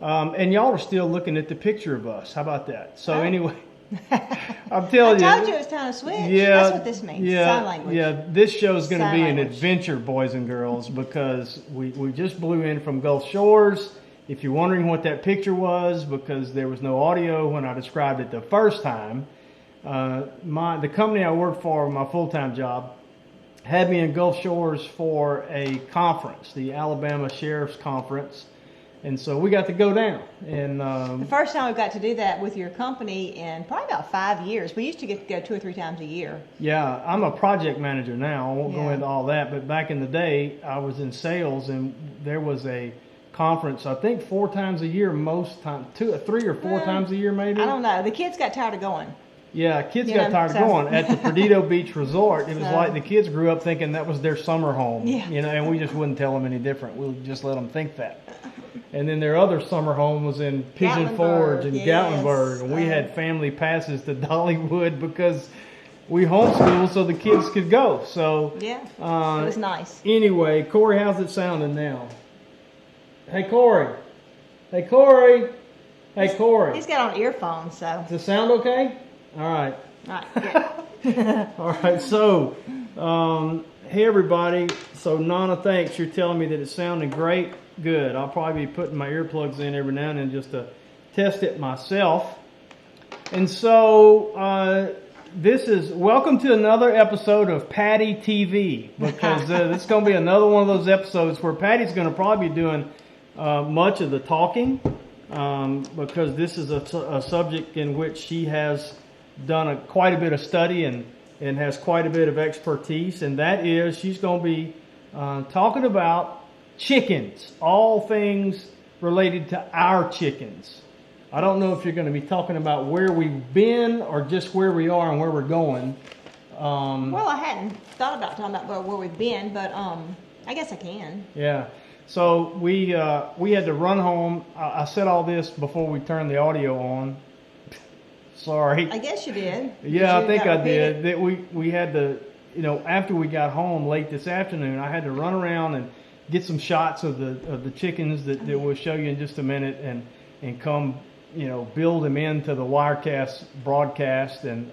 And y'all are still looking at the picture of us. How about that? So anyway, I'm telling you. I told you it was time to switch. Yeah, that's what this means. Yeah, Sign language. Yeah, this show is going to be an language. adventure, boys and girls, because we just blew in from Gulf Shores. If you're wondering what that picture was, because there was no audio when I described it the first time, the company I work for, my full-time job, had me in Gulf Shores for a conference, the Alabama Sheriff's Conference. And so we got to go down. And the first time we got to do that with your company in probably about 5 years. We used to get to go 2 or 3 times a year. Yeah, I'm a project manager now. I won't go into all that. But back in the day, I was in sales, and there was a conference, I think 4 times a year, most times, 2 or 3 or 4 times a year maybe. I don't know. The kids got tired of going. Yeah, kids got tired of going. At the Perdido Beach Resort, it was like the kids grew up thinking that was their summer home. Yeah. You know, and we just wouldn't tell them any different. We would just let them think that. And then their other summer home was in Pigeon Forge and Gatlinburg. And we had family passes to Dollywood because we homeschooled so the kids could go. So yeah, it was nice. Anyway, Corey, how's it sounding now? Hey, Corey. Hey, Corey. Hey, Corey. He's got on earphones, so. Does it sound okay? All right. All right, good. All right, so, hey, everybody. So, Nana, thanks. You're telling me that it's sounding great. Good. I'll probably be putting my earplugs in every now and then just to test it myself. And so, welcome to another episode of Patty TV, because this is going to be another one of those episodes where Patty's going to probably be doing much of the talking, because this is a subject in which she has done quite a bit of study and has quite a bit of expertise, and that is she's going to be talking about chickens, all things related to our chickens. I don't know if you're going to be talking about where we've been or just where we are and where we're going. Well, I hadn't thought about talking about where we've been, but I guess I can. Yeah. So we had to run home. I said all this before we turned the audio on. Sorry. I guess you did. Yeah, I think I did. That we had to, after we got home late this afternoon, I had to run around and get some shots of the chickens that we'll show you in just a minute, and come, build them into the Wirecast broadcast. And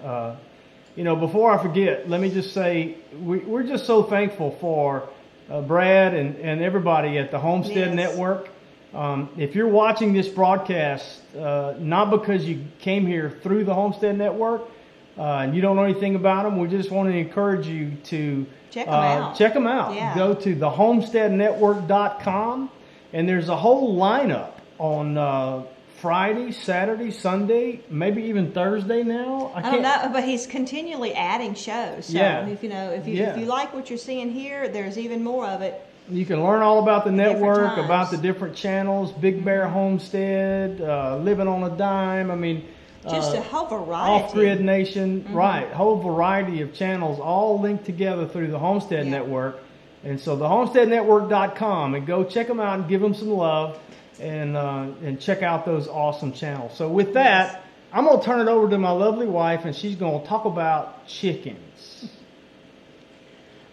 before I forget, let me just say we're just so thankful for Brad and everybody at the Homestead Network. If you're watching this broadcast, not because you came here through the Homestead Network and you don't know anything about them, we just want to encourage you to check them out. Yeah. Go to thehomesteadnetwork.com, and there's a whole lineup on Friday, Saturday, Sunday, maybe even Thursday now. I don't know, but he's continually adding shows. So if you like what you're seeing here, there's even more of it. You can learn all about the network, about the different channels, Big Bear Homestead, Living on a Dime. I mean, just a whole variety. Off-Grid Nation, right? Whole variety of channels, all linked together through the Homestead Network. And so thehomesteadnetwork.com, and go check them out and give them some love, and check out those awesome channels. So with that, I'm going to turn it over to my lovely wife, and she's going to talk about chickens.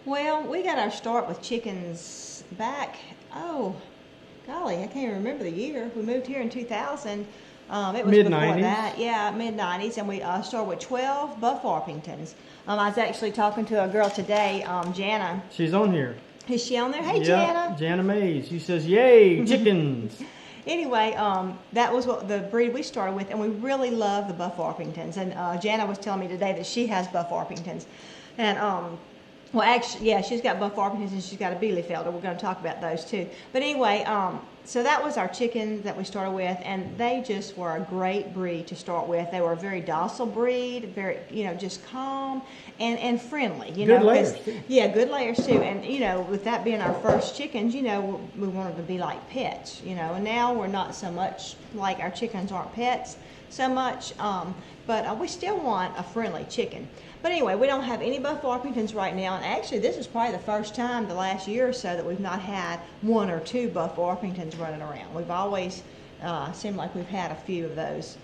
Well, we got our start with chickens back, golly, I can't even remember the year. We moved here in 2000. It was mid-90s. Before that. Yeah, mid-90s. And we started with 12 Buff Orpingtons. I was actually talking to a girl today, Jana. She's on here. Is she on there? Hey, Jana. Jana Mays. She says, yay, chickens. Anyway, that was what the breed we started with, and we really love the Buff Orpingtons. And Jana was telling me today that she has Buff Orpingtons. And well, actually, yeah, she's got Buff Orpingtons and she's got a Bielefelder. We're going to talk about those too. But anyway, so that was our chickens that we started with, and they just were a great breed to start with. They were a very docile breed, very, just calm and friendly. Good layers too. Yeah, good layers too. And, with that being our first chickens, we wanted to be like pets, and now we're not so much like our chickens aren't pets so much, but we still want a friendly chicken. But anyway, we don't have any Buff Orpingtons right now, and actually this is probably the first time the last year or so that we've not had 1 or 2 Buff Orpingtons running around. We've always seemed like we've had a few of those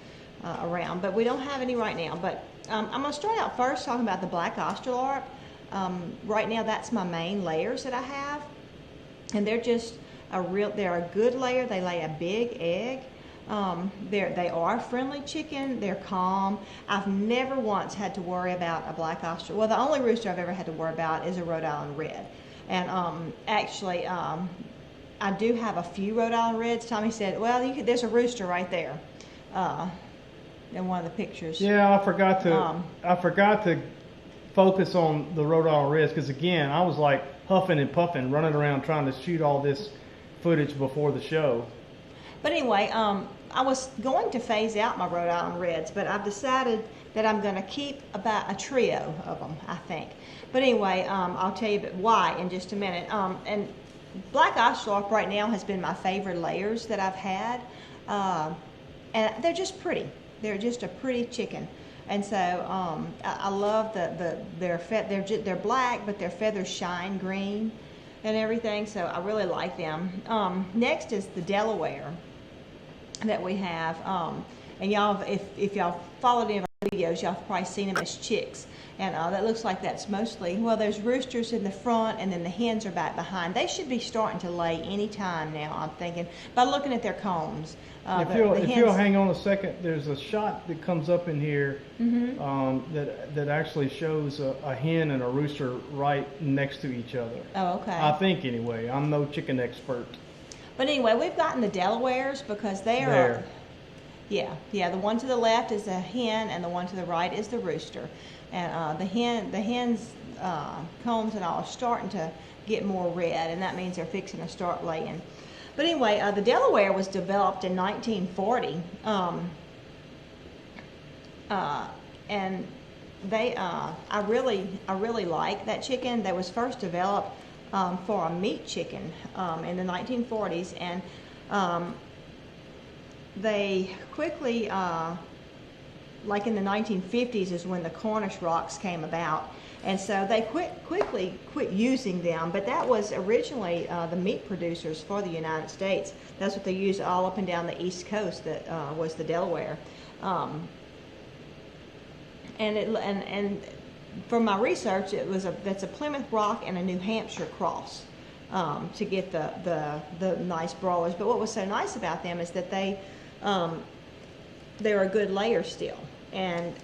around, but we don't have any right now. But I'm going to start out first talking about the Black Australorp. Right now that's my main layers that I have, and they're just they're a good layer. They lay a big egg. They are a friendly chicken. They're calm. I've never once had to worry about a black ostrich. Well, the only rooster I've ever had to worry about is a Rhode Island Red. And actually, I do have a few Rhode Island Reds. Tommy said, well, there's a rooster right there in one of the pictures. Yeah, I forgot to focus on the Rhode Island Reds because, again, I was like huffing and puffing, running around trying to shoot all this footage before the show. But anyway, I was going to phase out my Rhode Island Reds, but I've decided that I'm going to keep about a trio of them, I think. But anyway, I'll tell you why in just a minute. And Black Ocelot right now has been my favorite layers that I've had. And they're just pretty. They're just a pretty chicken. And so I love they're black, but their feathers shine green and everything. So I really like them. Next is the Delaware that we have. And y'all, if y'all followed any of our videos, y'all have probably seen them as chicks. And that looks like that's mostly, well, there's roosters in the front and then the hens are back behind. They should be starting to lay any time now, I'm thinking, by looking at their combs. If you'll hang on a second, there's a shot that comes up in here that actually shows a hen and a rooster right next to each other. Oh, okay. I think anyway. I'm no chicken expert. But anyway, we've gotten the Delawares because they are, yeah, the one to the left is a hen and the one to the right is the rooster. And the hen's combs and all are starting to get more red, and that means they're fixing to start laying. But anyway, the Delaware was developed in 1940, and I really like that chicken. That was first developed for a meat chicken in the 1940s, and they quickly, like in the 1950s, is when the Cornish rocks came about. And so they quickly quit using them, but that was originally the meat producers for the United States. That's what they used all up and down the East Coast. That was the Delaware, and from my research, that's a Plymouth Rock and a New Hampshire cross to get the nice broilers. But what was so nice about them is that they're a good layer still, and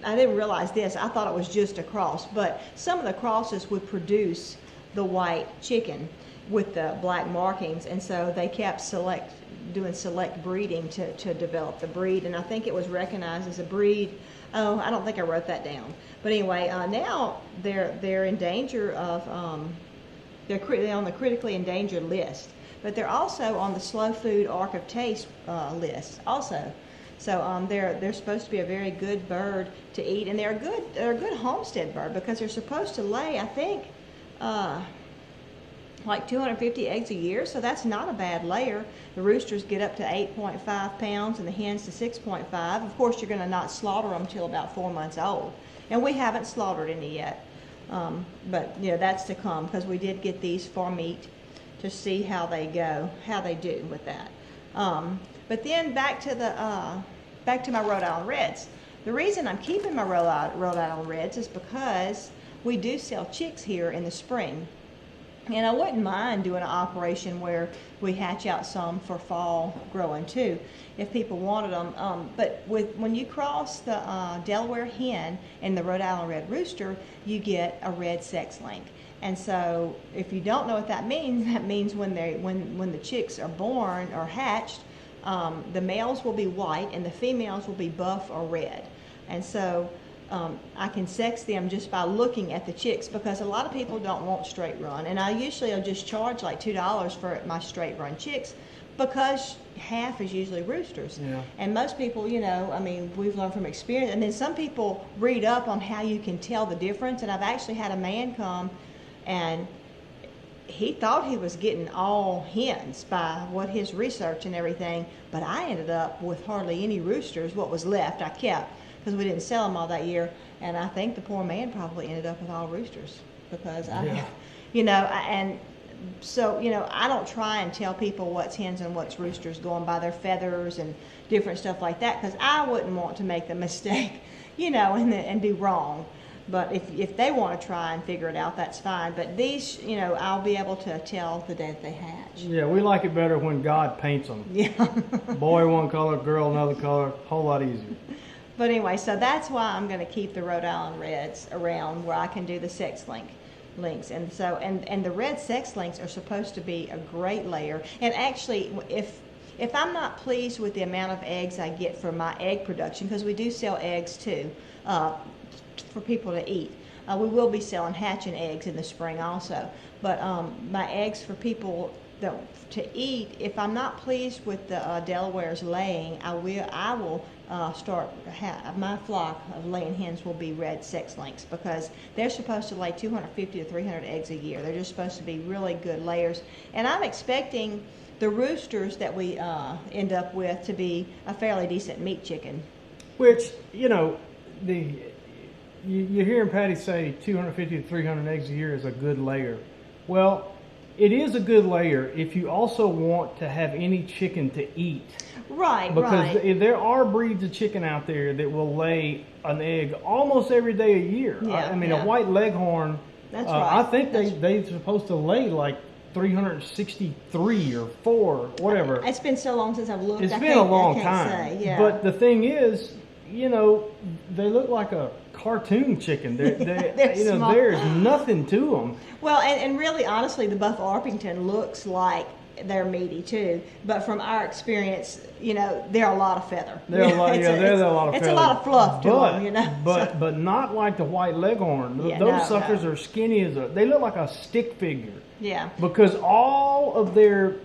I didn't realize this. I thought it was just a cross, but some of the crosses would produce the white chicken with the black markings, and so they kept doing select breeding to develop the breed, and I think it was recognized as a breed. Oh, I don't think I wrote that down. But anyway, now they're in danger of they're on the critically endangered list, but they're also on the slow food arc of taste list also. So they're supposed to be a very good bird to eat, and they're a good homestead bird because they're supposed to lay, I think, like 250 eggs a year. So that's not a bad layer. The roosters get up to 8.5 pounds, and the hens to 6.5. Of course, you're going to not slaughter them till about 4 months old, and we haven't slaughtered any yet. But that's to come because we did get these for meat to see how they do with that. But then back to my Rhode Island Reds. The reason I'm keeping my Rhode Island Reds is because we do sell chicks here in the spring. And I wouldn't mind doing an operation where we hatch out some for fall growing too, if people wanted them. But when you cross the Delaware hen and the Rhode Island Red Rooster, you get a red sex link. And so if you don't know what that means when the chicks are born or hatched, the males will be white and the females will be buff or red. And so I can sex them just by looking at the chicks, because a lot of people don't want straight run. And I usually will just charge like $2 for my straight run chicks, because half is usually roosters. Yeah. And most people, we've learned from experience. And then some people read up on how you can tell the difference. And I've actually had a man come and he thought he was getting all hens by what his research and everything, but I ended up with hardly any roosters. What was left I kept because we didn't sell them all that year, and I think the poor man probably ended up with all roosters because I don't try and tell people what's hens and what's roosters going by their feathers and different stuff like that, because I wouldn't want to make the mistake, and be wrong. But if they want to try and figure it out, that's fine. But these, I'll be able to tell the day that they hatch. Yeah, we like it better when God paints them. Yeah. Boy one color, girl another color, whole lot easier. But anyway, so that's why I'm going to keep the Rhode Island Reds around where I can do the sex links. And so, and the red sex links are supposed to be a great layer. And actually, if I'm not pleased with the amount of eggs I get from my egg production, because we do sell eggs too, for people to eat. We will be selling hatching eggs in the spring also. But my eggs for people to eat, if I'm not pleased with the Delaware's laying, I will start, my flock of laying hens will be red sex links, because they're supposed to lay 250 to 300 eggs a year. They're just supposed to be really good layers. And I'm expecting the roosters that we end up with to be a fairly decent meat chicken. Which, you're hearing Patty say 250 to 300 eggs a year is a good layer. Well, it is a good layer if you also want to have any chicken to eat. Right, because there are breeds of chicken out there that will lay an egg almost every day a year. Yeah, a white leghorn, that's right. I think they're supposed to lay like 363 or 4, whatever. It's been so long since I've looked. It's been a long time. Say, yeah. But the thing is, they look like a cartoon chicken. There's nothing to them. Well, and really, honestly, the Buff Orpington looks like they're meaty too. But from our experience, they're a lot of feather. They're a lot of feather. It's a lot of fluff to them, But not like the white leghorn. Those suckers are skinny they look like a stick figure. Yeah. Because all of their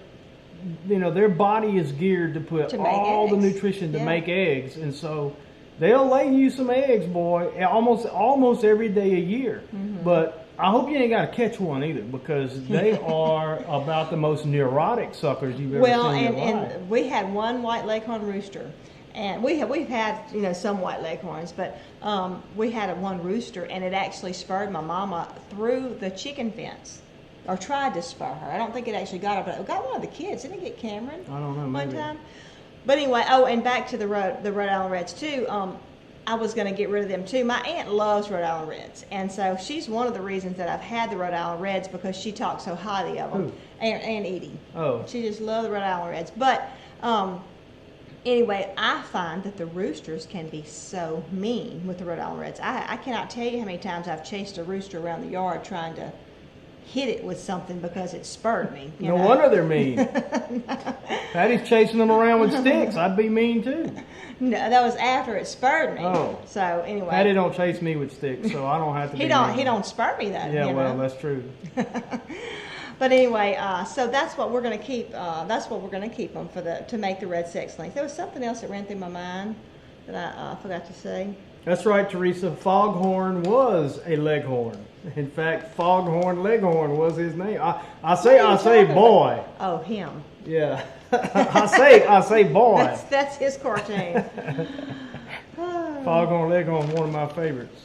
body is geared to put all the nutrition to make eggs, and so they'll lay you some eggs, boy, almost every day a year. Mm-hmm. But I hope you ain't got to catch one either, because they are about the most neurotic suckers you've ever seen in your life. And we had one white leghorn rooster, and we've had some white leghorns, but we had one rooster, and it actually spurred my mama through the chicken fence. Or tried to spur her. I don't think it actually got her, but it got one of the kids. Didn't it get Cameron? I don't know. One maybe. time. But anyway, and back to the Rhode Island Reds too. I was going to get rid of them too. My aunt loves Rhode Island Reds, and so she's one of the reasons that I've had the Rhode Island Reds, because she talks so highly of them. Who? Aunt Edie. Oh. She just loves the Rhode Island Reds. But anyway, I find that the roosters can be so mean with the Rhode Island Reds. I cannot tell you how many times I've chased a rooster around the yard trying to hit it with something because it spurred me. No wonder they're mean. Patty's chasing them around with sticks. I'd be mean too. No, that was after it spurred me. Oh. So anyway. Patty don't chase me with sticks, so I don't have to be mean. He don't spur me though. Yeah, well, that's true. But anyway, so that's what we're going to keep. That's what we're going to keep them to make the red sex links. There was something else that ran through my mind that I forgot to say. That's right, Teresa. Foghorn was a leghorn. In fact, Foghorn Leghorn was his name. I say boy. Oh, him. Yeah. I say boy. That's his cartoon. Foghorn Leghorn, one of my favorites.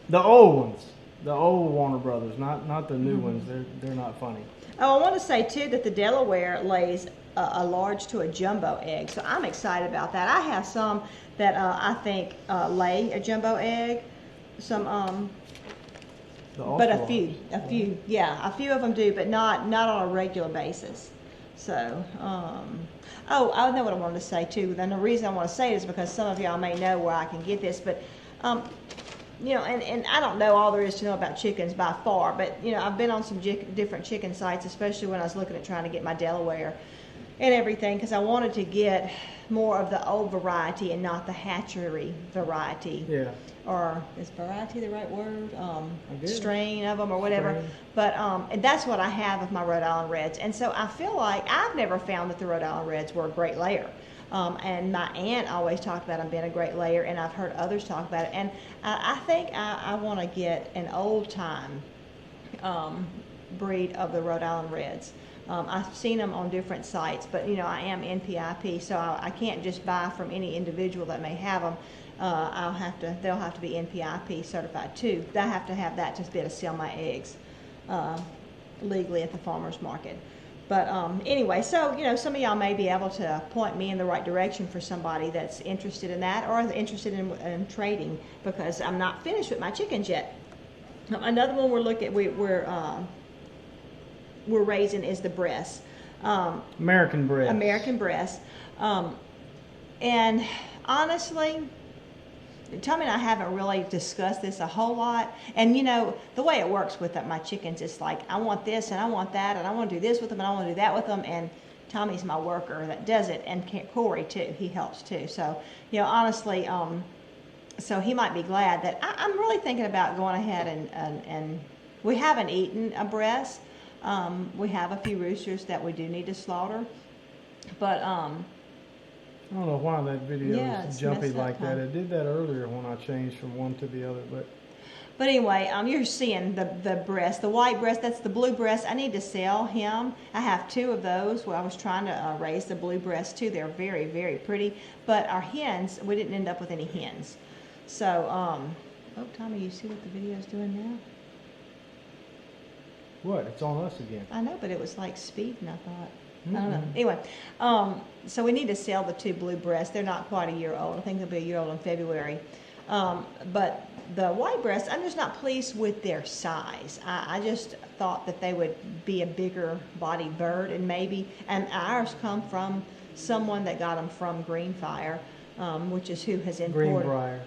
The old ones. The old Warner Brothers, not the new ones. They're not funny. Oh, I want to say too that the Delaware lays a large to a jumbo egg, so I'm excited about that. I have some that I think lay a jumbo egg. Some, but a few, yeah, a few of them do, but not on a regular basis. So, oh, I know what I wanted to say too. And the reason I want to say it is because some of y'all may know where I can get this, but and I don't know all there is to know about chickens by far, but I've been on some different chicken sites, especially when I was looking at trying to get my Delaware and everything, because I wanted to get more of the old variety and not the hatchery variety. Yeah. Or is variety the right word? Strain of them or whatever. Strain. But and that's what I have of my Rhode Island Reds. And so I feel like I've never found that the Rhode Island Reds were a great layer. And my aunt always talked about them being a great layer, and I've heard others talk about it. And I think I want to get an old time breed of the Rhode Island Reds. I've seen them on different sites, but I am NPIP, so I can't just buy from any individual that may have them. They'll have to be NPIP certified too. I have to have that to be able to sell my eggs legally at the farmer's market. But anyway, so some of y'all may be able to point me in the right direction for somebody that's interested in that or interested in trading, because I'm not finished with my chickens yet. Another one we're raising is the breast. American breast. American breast. And honestly, Tommy and I haven't really discussed this a whole lot. And you know, the way it works with my chickens, it's like, I want this and I want that and I want to do this with them and I want to do that with them. And Tommy's my worker that does it, and Corey too, he helps too. So, you know, honestly, so he might be glad that I'm really thinking about going ahead and we haven't eaten a breast. We have a few roosters that we do need to slaughter, but I don't know why that video yeah, is jumpy messed up, like that. It did that earlier when I changed from one to the other, but anyway, you're seeing the breast, the white breast. That's the blue breast. I need to sell him. I have 2 of those. Where I was trying to raise the blue breast too. They're very, very pretty. But our hens, we didn't end up with any hens. So, oh, Tommy, you see what the video's doing now? what? It's on us again. I know, but it was like speeding, I thought. I don't know. Anyway, so we need to sell the 2 blue breasts. They're not quite a year old. I think they'll be a year old in February. But the white breasts, I'm just not pleased with their size. I just thought that they would be a bigger body bird, and ours come from someone that got them from Greenfire, which is who has imported. Greenbrier.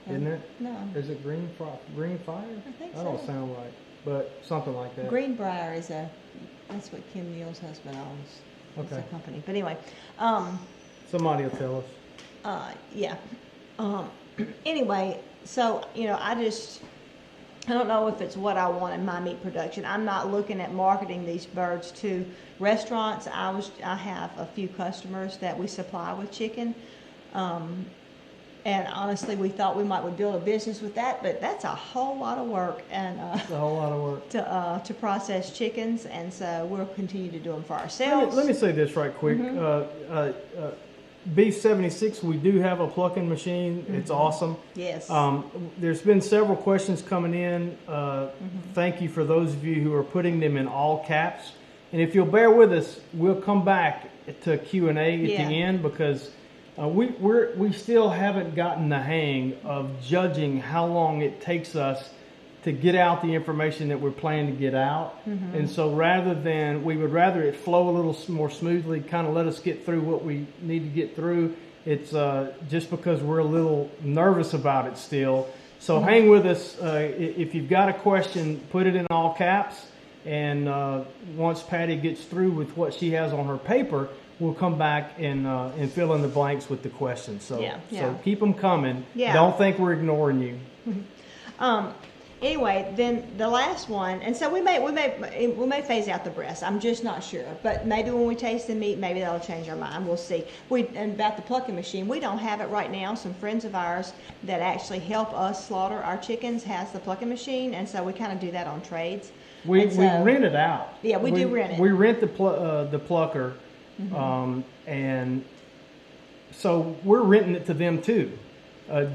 Isn't it? No. Is it Green Fire? I think That don't so. sound right, but something like that. Greenbrier that's what Kim Neal's husband owns. It's a Okay. company. But anyway, Somebody will tell us. yeah. Anyway, so, you know, I don't know if it's what I want in my meat production. I'm not looking at marketing these birds to restaurants. I have a few customers that we supply with chicken. And honestly, we thought we would build a business with that, but that's a whole lot of work, and It's a whole lot of work. to process chickens, and so we'll continue to do them for ourselves. Let me say this right quick. B76, we do have a plucking machine. It's awesome. Yes. There's been several questions coming in. Thank you for those of you who are putting them in all caps. And if you'll bear with us, we'll come back to Q&A at the end, because we still haven't gotten the hang of judging how long it takes us to get out the information that we're planning to get out. And so we would rather it flow a little more smoothly, kind of let us get through what we need to get through. It's just because we're a little nervous about it still. So hang with us. If you've got a question, put it in all caps. And once Patty gets through with what she has on her paper, we'll come back and fill in the blanks with the questions. So, so keep them coming. Yeah. Don't think we're ignoring you. Anyway, then the last one, and so we may phase out the breast. I'm just not sure, but maybe when we taste the meat, maybe that'll change our mind. We'll see. And about the plucking machine, we don't have it right now. Some friends of ours that actually help us slaughter our chickens has the plucking machine, and so we kind of do that on trades. We rent it out. Yeah, we do rent it. We rent the plucker, and so we're renting it to them too.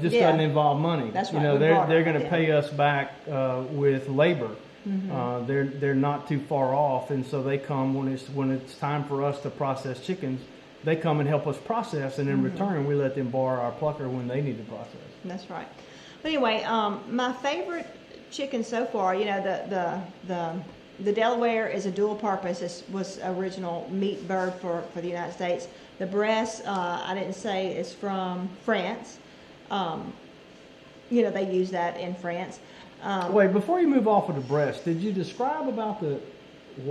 Just doesn't involve money. That's right. You know, they're going to pay us back with labor. They're not too far off, and so they come when it's time for us to process chickens. They come and help us process, and in return, we let them borrow our plucker when they need to process. That's right. But anyway, my favorite chicken so far, you know, the Delaware is a dual purpose. This was original meat bird for the United States. The breast, I didn't say, is from France. You know, they use that in France. Wait, before you move off of the breast, did you describe about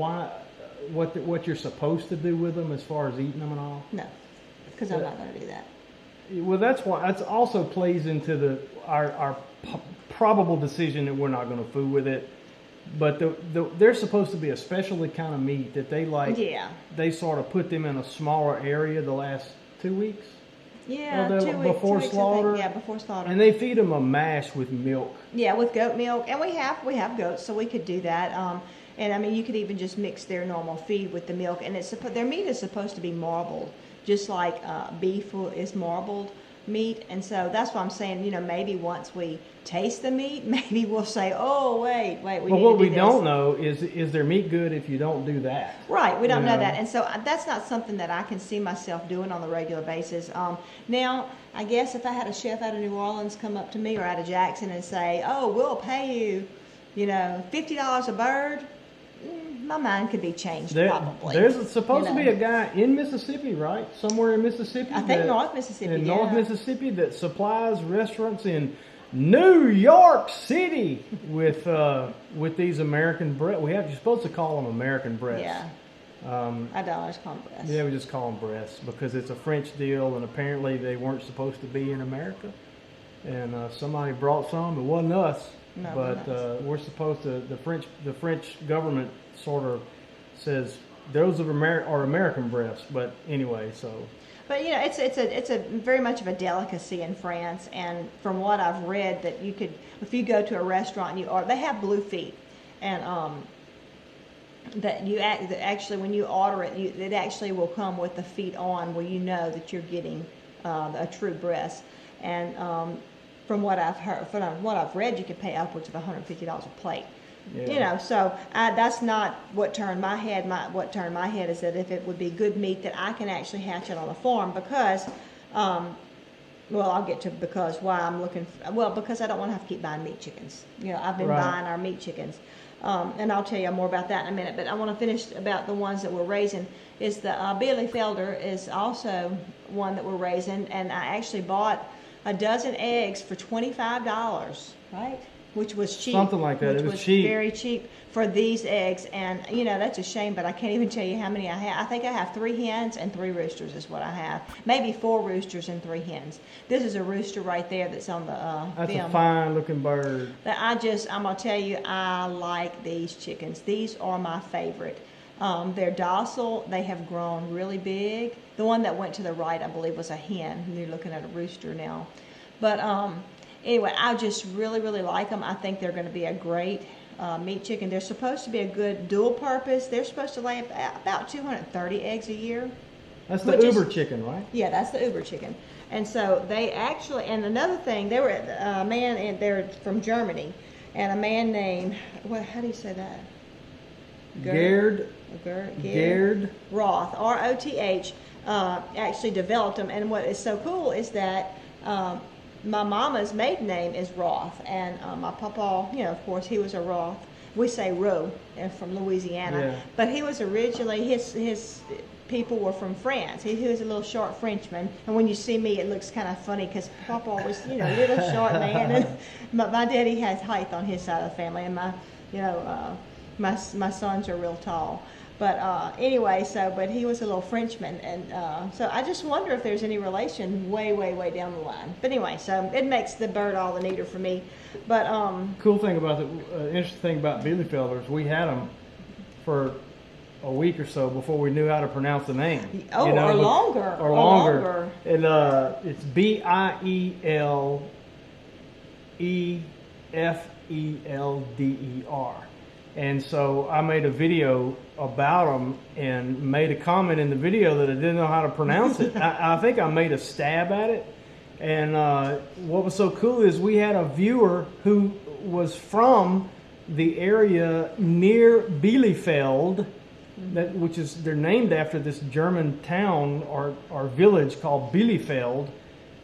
what you're supposed to do with them as far as eating them and all? No, because I'm not going to do that. Well, that's also plays into our probable decision that we're not going to fool with it. But they're supposed to be a specialty kind of meat that they like. Yeah. They sort of put them in a smaller area the last 2 weeks. Yeah, 2 weeks. Before slaughter. Yeah, before slaughter. And they feed them a mash with milk. Yeah, with goat milk, and we have goats, so we could do that. And I mean, you could even just mix their normal feed with the milk, and their meat is supposed to be marbled, just like beef is marbled meat. And so that's why I'm saying, you know, maybe once we taste the meat, maybe we'll say, oh, wait, we need to do this. But what we don't know is their meat good if you don't do that? Right, we don't know that. And so that's not something that I can see myself doing on a regular basis. Now, I guess if I had a chef out of New Orleans come up to me or out of Jackson and say, oh, we'll pay you You know, $50 a bird. My mind could be changed probably. There's supposed to be a guy in Mississippi, right? Somewhere in Mississippi. I think North Mississippi. In North Mississippi, that supplies restaurants in New York City with these American breasts. You're supposed to call them American breasts. Yeah. I don't. I just call them breasts. Yeah, we just call them breasts because it's a French deal, and apparently they weren't supposed to be in America. And somebody brought some. It wasn't us. No, but we're supposed to. The French government sort of says those are American breasts. But anyway, so. But you know, it's a very much of a delicacy in France, and from what I've read, that you could, if you go to a restaurant and they have blue feet, and that actually when you order it, it actually will come with the feet on, where you know that you're getting a true breast. And from what I've heard, from what I've read, you could pay upwards of $150 a plate. Yeah. You know, so that's not what turned my head. What turned my head is that if it would be good meat that I can actually hatch it on a farm, because, well, I'll get to because why I'm looking. Because I don't want to have to keep buying meat chickens. You know, I've been buying our meat chickens, and I'll tell you more about that in a minute. But I want to finish about the ones that we're raising. Is the Bielefelder is also one that we're raising, and I actually bought a dozen eggs for $25, right? Which was cheap. Something like that. It was cheap. Very cheap for these eggs. And, you know, that's a shame, but I can't even tell you how many I have. I think I have 3 hens and 3 roosters is what I have. Maybe 4 roosters and 3 hens. This is a rooster right there that's on the That's film. a fine-looking bird. That I'm going to tell you, I like these chickens. These are my favorite. They're docile. They have grown really big. The one that went to the right, I believe, was a hen. You're looking at a rooster now. But anyway, I just really, really like them. I think they're going to be a great meat chicken. They're supposed to be a good dual purpose. They're supposed to lay about 230 eggs a year. That's the Uber chicken, right? Yeah, that's the Uber chicken. And so they actually, and another thing, they were a man, and they're from Germany, and a man named, how do you say that? Gerd Roth, R-O-T-H, actually developed them. And what is so cool is that my mama's maiden name is Roth, and my papa, you know, of course, he was a Roth. We say Roe, from Louisiana, but he was originally, his people were from France. He was a little short Frenchman, and when you see me, it looks kind of funny because Papa was, you know, a little short man, and my daddy has height on his side of the family, and my sons are real tall. But anyway, but he was a little Frenchman, and so I just wonder if there's any relation way, way, way down the line. But anyway, so it makes the bird all the neater for me. But cool thing about interesting thing about Bielefelders, we had them for a week or so before we knew how to pronounce the name. Oh, you know, or longer. Or longer. And it's Bielefelder. And so I made a video about them and made a comment in the video that I didn't know how to pronounce it. I think I made a stab at it. And what was so cool is we had a viewer who was from the area near Bielefeld, which is, they're named after this German town or village called Bielefeld.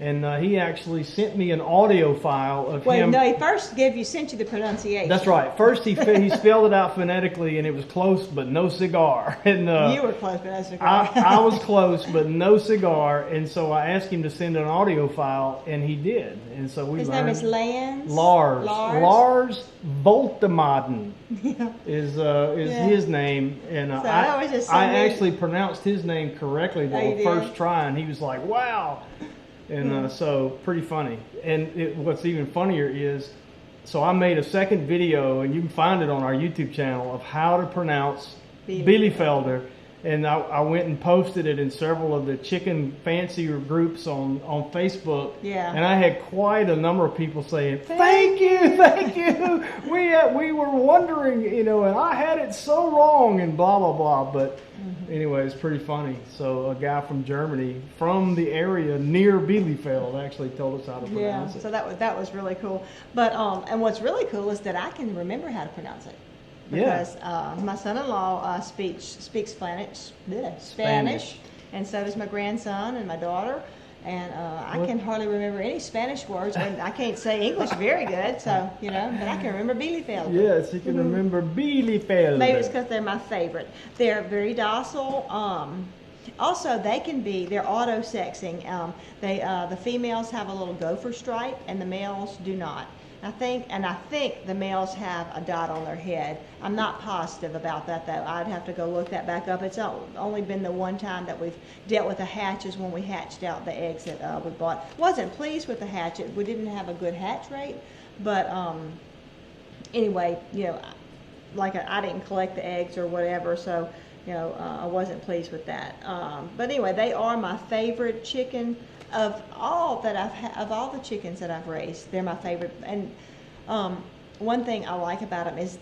And he actually sent me an audio file of him. No, he first sent you the pronunciation. That's right. First he spelled it out phonetically, and it was close, but no cigar. And you were close, but no cigar. I was close, but no cigar. And so I asked him to send an audio file, and he did. And so we learned. His name is Lars Voltemaden is his name, and so I actually pronounced his name correctly the first try, and he was like, "Wow." And so pretty funny. And what's even funnier is, so I made a second video, and you can find it on our YouTube channel, of how to pronounce Bielefelder. And I went and posted it in several of the chicken fancier groups on Facebook. Yeah. And I had quite a number of people saying, thank you. We were wondering, you know, and I had it so wrong and blah, blah, blah. But anyway, it's pretty funny. So a guy from Germany, from the area near Bielefeld, actually told us how to pronounce it. So that was really cool. But and what's really cool is that I can remember how to pronounce it. Because my son-in-law speaks Spanish, and so does my grandson and my daughter. And I can hardly remember any Spanish words, and I can't say English very good, so, you know, but I can remember Bielefeld. Yes, you can remember Bielefeld. Maybe it's because they're my favorite. They're very docile. Also, they're auto-sexing. The females have a little gopher stripe, and the males do not. I think the males have a dot on their head. I'm not positive about that though. I'd have to go look that back up. It's only been the one time that we've dealt with the hatches when we hatched out the eggs that we bought. Wasn't pleased with the hatch. We didn't have a good hatch rate, but anyway, you know, like I didn't collect the eggs or whatever, so you know, I wasn't pleased with that. But anyway, they are my favorite chicken. Of all the chickens that I've raised, they're my favorite. And one thing I like about them is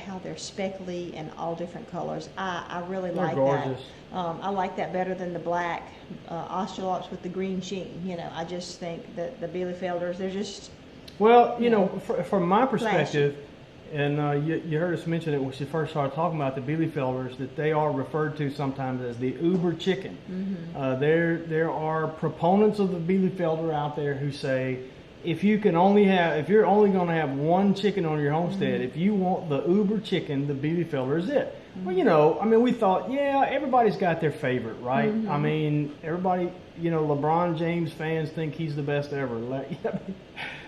how they're speckly and all different colors. I really like gorgeous. that. I like that better than the black Australops with the green sheen. You know, I just think that the Bielefelders, they're just you know, from my perspective. And you heard us mention it when she first started talking about the Bielefelders, that they are referred to sometimes as the Uber chicken. Mm-hmm. There are proponents of the Bielefelder out there who say, if you're only going to have one chicken on your homestead, if you want the Uber chicken, the Bielefelder is it. Well, you know, I mean, we thought, everybody's got their favorite, right? I mean, everybody, you know, LeBron James fans think he's the best ever.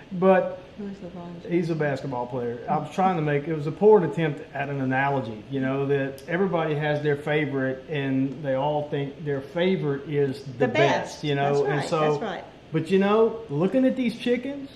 But he's a basketball player. I was trying to it was a poor attempt at an analogy, you know, that everybody has their favorite and they all think their favorite is the best, you know. That's right. And so, that's right. But you know, looking at these chickens,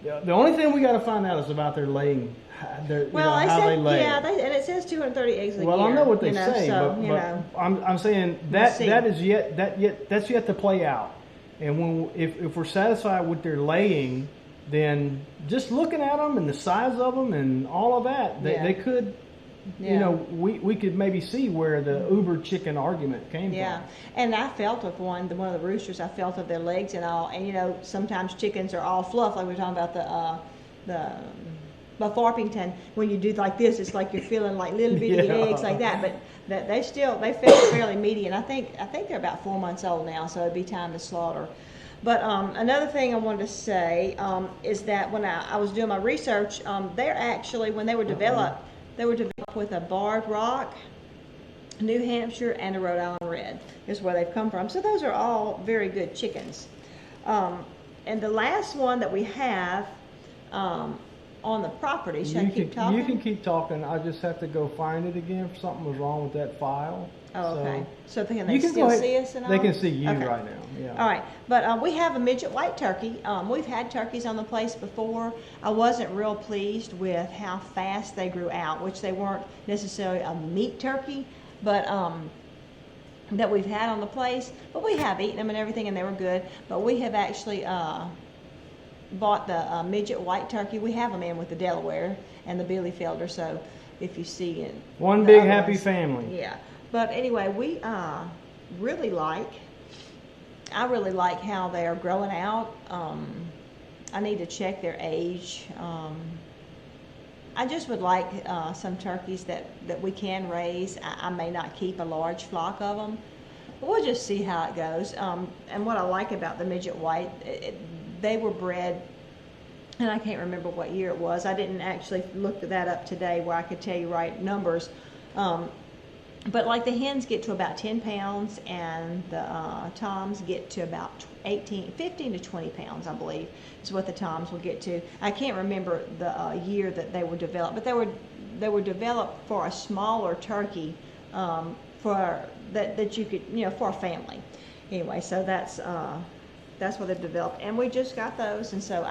the only thing we got to find out is about their laying, how they lay. Yeah, and it says 230 eggs a year. Well, I know what they say, so, but I'm saying that's yet to play out. And if we're satisfied with their laying, then just looking at them and the size of them and all of that, they could, you know, we could maybe see where the Uber chicken argument came from. Yeah, and I felt of one of the roosters. I felt of their legs and all. And you know, sometimes chickens are all fluff, like we were talking about the Farpington. When you do like this, it's like you're feeling like little bitty eggs like that. But they felt fairly meaty, and I think they're about 4 months old now, so it'd be time to slaughter. But another thing I wanted to say is that when I was doing my research, they're actually, when they were developed with a barred rock, New Hampshire, and a Rhode Island red is where they've come from. So those are all very good chickens. And the last one that we have on the property, should I keep talking? You can keep talking. I just have to go find it again if something was wrong with that file. Oh, okay. So can they still see us and all? They can see you right now. Yeah. All right. But we have a midget white turkey. We've had turkeys on the place before. I wasn't real pleased with how fast they grew out, which they weren't necessarily a meat turkey, but that we've had on the place. But we have eaten them and everything, and they were good. But we have actually bought the midget white turkey. We have them in with the Delaware and the Bielefelder. So if you see it, one big happy family. Yeah. But anyway, we really like how they are growing out. I need to check their age. I just would like some turkeys that we can raise. I may not keep a large flock of them. But we'll just see how it goes. And what I like about the midget white, they were bred, and I can't remember what year it was. I didn't actually look that up today where I could tell you right numbers. But like the hens get to about 10 pounds and the toms get to about 15 to 20 pounds, I believe, is what the toms will get to. I can't remember the year that they were developed, but they were developed for a smaller turkey for that you could, you know, for a family. Anyway, so that's what they've developed, and we just got those. And so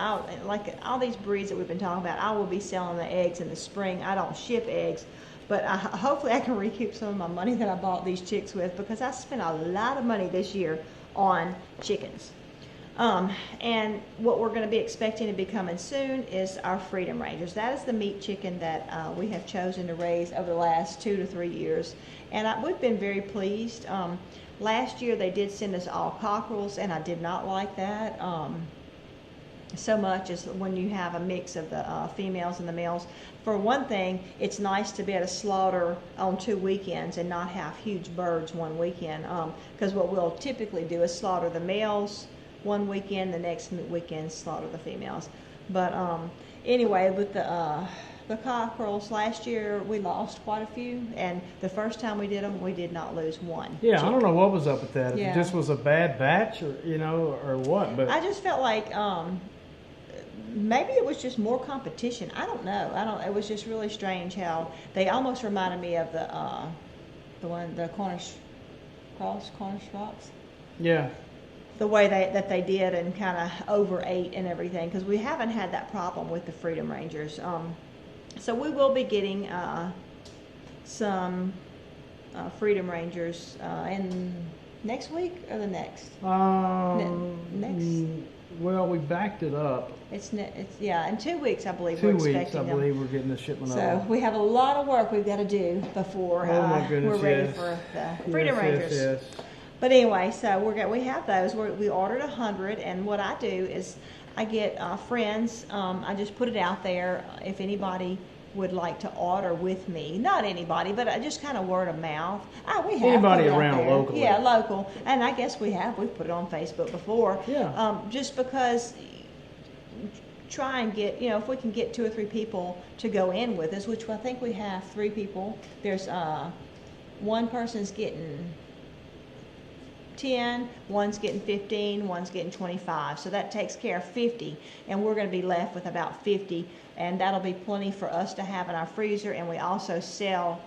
like all these breeds that we've been talking about, I will be selling the eggs in the spring. I don't ship eggs. But hopefully I can recoup some of my money that I bought these chicks with, because I spent a lot of money this year on chickens. And what we're going to be expecting to be coming soon is our Freedom Rangers. That is the meat chicken that we have chosen to raise over the last 2 to 3 years. And we've been very pleased. Last year they did send us all cockerels, and I did not like that so much as when you have a mix of the females and the males. For one thing, it's nice to be able to slaughter on 2 weekends and not have huge birds one weekend, because what we'll typically do is slaughter the males one weekend, the next weekend slaughter the females. But anyway, with the cockerels last year, we lost quite a few, and the first time we did them, we did not lose one. Yeah, chick. I don't know what was up with that. If Yeah. it just was a bad batch, or or what. But I just felt like maybe it was just more competition. I don't know. It was just really strange how they almost reminded me of the Cornish rocks. yeah, The way that they did and kind of overate and everything, because we haven't had that problem with the Freedom Rangers. So we will be getting some Freedom Rangers in next week or the next. Next. Well, we backed it up. It's in 2 weeks, I believe. 2 we're weeks, expecting I them. believe we're getting the shipment So over. we have a lot of work we've got to do before Oh my goodness, we're ready yes. for the Freedom Rangers. Yes. But anyway, so we have those. We ordered 100, and what I do is I get friends. I just put it out there if anybody would like to order with me. Not anybody, but just kind of word of mouth. We have Anybody put it out around there. locally. Yeah, local. And I guess we've put it on Facebook before. Yeah. Just because. Try and get, if we can get 2 or 3 people to go in with us, which I think we have 3 people. There's one person's getting 10, one's getting 15, one's getting 25. So that takes care of 50, and we're going to be left with about 50, and that'll be plenty for us to have in our freezer. And we also sell.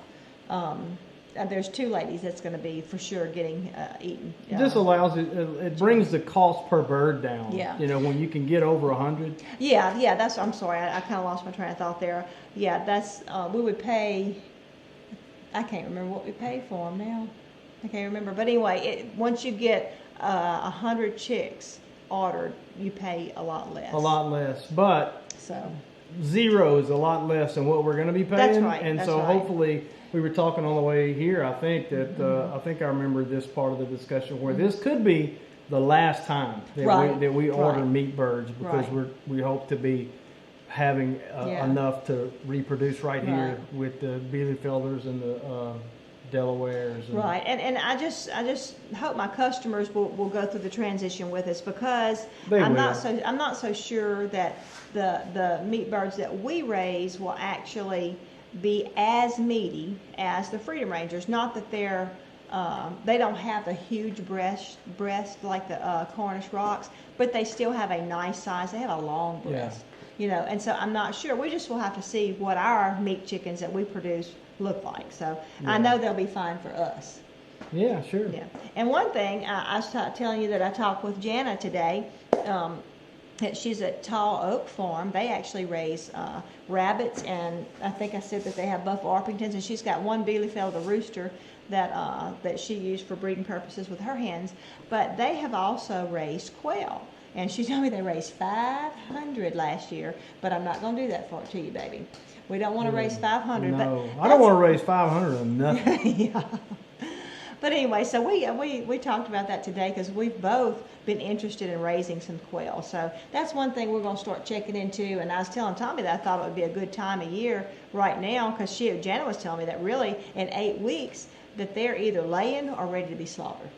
There's 2 ladies that's going to be for sure getting eaten. It just allows it brings the cost per bird down. Yeah. When you can get over 100. Yeah, I'm sorry, I kind of lost my train of thought there. Yeah, that's, we would pay, I can't remember what we paid for them now. I can't remember. But anyway, once you get 100 chicks ordered, you pay a lot less. A lot less. But So 0 is a lot less than what we're going to be paying. That's right, And that's so right. hopefully, we were talking on the way here, I think, that I think I remember this part of the discussion where this could be the last time that Right, we order right. meat birds, because Right. we hope to be having Yeah. enough to reproduce right here Right. with the Bielefelders and the Delawares. And Right, and I just hope my customers will go through the transition with us, because I'm not so sure that the meat birds that we raise will actually be as meaty as the Freedom Rangers. Not that they don't have a huge breast like the Cornish rocks, but they still have a nice size. They have a long breast, and so I'm not sure. We just will have to see what our meat chickens that we produce look like. So I know they'll be fine for us. Yeah, sure. Yeah. And one thing, I was telling you that I talked with Jana today. That she's at Tall Oak Farm. They actually raise rabbits, and I think I said that they have Buff Orpingtons, and she's got one Bielefelder rooster that she used for breeding purposes with her hens. But they have also raised quail, and she told me they raised 500 last year. But I'm not going to do that to you, baby. We don't want to raise 500. No, but I don't want to raise 500 of nothing. yeah. But anyway, so we talked about that today, because we've both been interested in raising some quail. So that's one thing we're going to start checking into. And I was telling Tommy that I thought it would be a good time of year right now, because Janet was telling me that really in 8 weeks that they're either laying or ready to be slaughtered.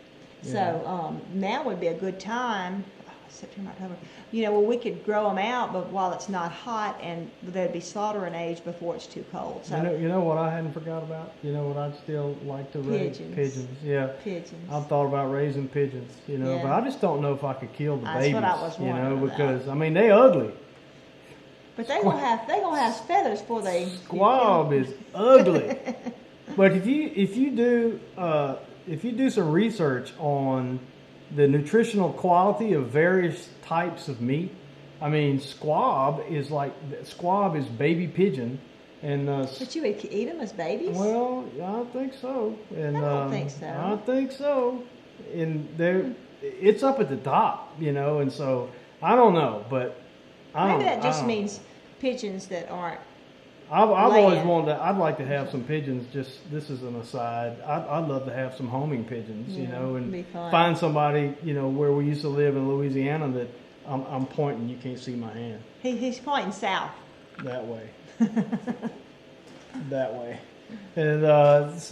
Yeah. So now would be a good time. September, October, where we could grow them out, but while it's not hot, and they'd be slaughtering age before it's too cold. So You know what I hadn't forgot about? You know what I'd still like to raise? Pigeons. Yeah. Pigeons. I've thought about raising pigeons, Yeah. but I just don't know if I could kill the That's babies. what I was wondering about. Because they ugly. But they gonna have feathers before they. Squab is ugly. But if you do some research on the nutritional quality of various types of meat, squab is baby pigeon, and But you would eat them as babies? well, I think so. And I don't think so. I think so. And it's up at the top, and so I don't know, but Maybe that just means pigeons that aren't. I've always land. wanted to. I'd like to have some pigeons. Just this is an aside. I'd love to have some homing pigeons, Yeah, it'd be and fun. find somebody, where we used to live in Louisiana that I'm pointing. You can't see my hand. He's pointing south. That way. That way. And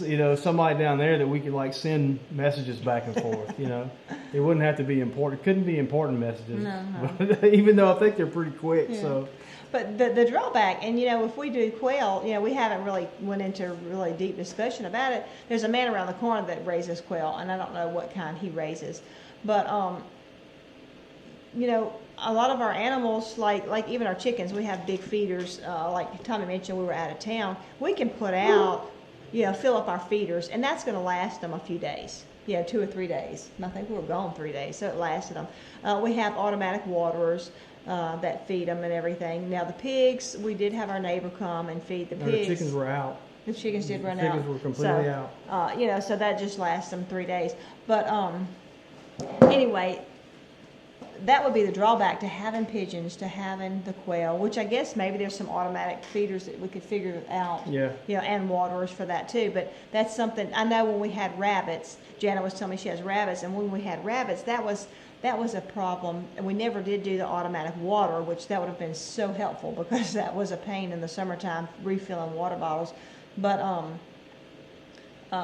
you know, somebody down there that we could like send messages back and forth. You know, it wouldn't have to be important. It couldn't be important messages, but, even though I think they're pretty quick. Yeah. So, but the drawback, and you know, if we do quail, you know, we haven't really went into really deep discussion about it. There's a man around the corner that raises quail, and I don't know what kind he raises, but you know, a lot of our animals, like even our chickens, we have big feeders. Like Tommy mentioned, we were out of town. We can put out, you know, fill up our feeders, and that's going to last them a few days. Yeah, 2 or 3 days. And I think we were gone 3 days, so it lasted them. We have automatic waterers that feed them and everything. Now the pigs, we did have our neighbor come and feed the pigs. the chickens were out. The chickens did run out. The chickens were completely out. You know, so that just lasts them 3 days. But anyway, that would be the drawback to having pigeons, to having the quail, which I guess maybe there's some automatic feeders that we could figure out. Yeah. You know, and waterers for that too. But that's something, I know when we had rabbits, Jana was telling me she has rabbits, and when we had rabbits, that was a problem. And we never did do the automatic water, which that would have been so helpful because that was a pain in the summertime refilling water bottles. But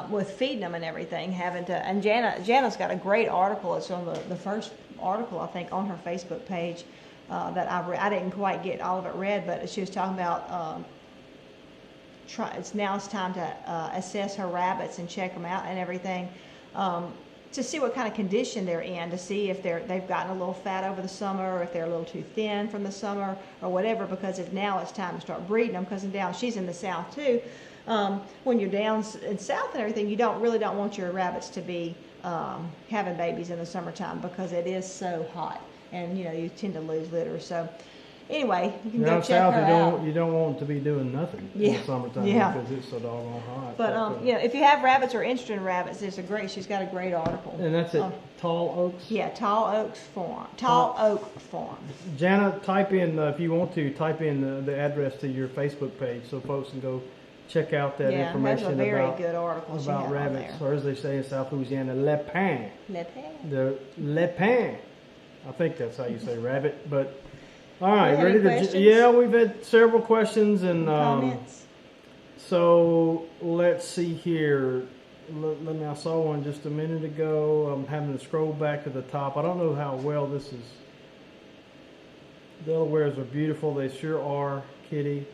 with feeding them and everything, having to, and Jana's got a great article. It's on the first article, I think, on her Facebook page that I didn't quite get all of it read, but she was talking about it's time to assess her rabbits and check them out and everything, to see what kind of condition they're in, to see if they've gotten a little fat over the summer, or if they're a little too thin from the summer or whatever, because now it's time to start breeding them, because she's in the south too. When you're down in south and everything, you really don't want your rabbits to be having babies in the summertime, because it is so hot, and you know, you tend to lose litter. So anyway, you can go check her out. You don't want to be doing nothing in the summertime because it's so doggone hot. But you know, if you have rabbits or interested in rabbits, she's got a great article. And that's at Tall Oaks. Yeah, Tall Oak Farm. Jana, type in if you want to type in the address to your Facebook page so folks can go check out that information that's a very good article about rabbits, or as they say in South Louisiana, le pain. Le pain. The le pain. I think that's how you say rabbit. But all right, ready to? Questions? Yeah, we've had several questions and comments. So let's see here. I saw one just a minute ago. I'm having to scroll back to the top. I don't know how well this is. Delawares are beautiful. They sure are, Kitty.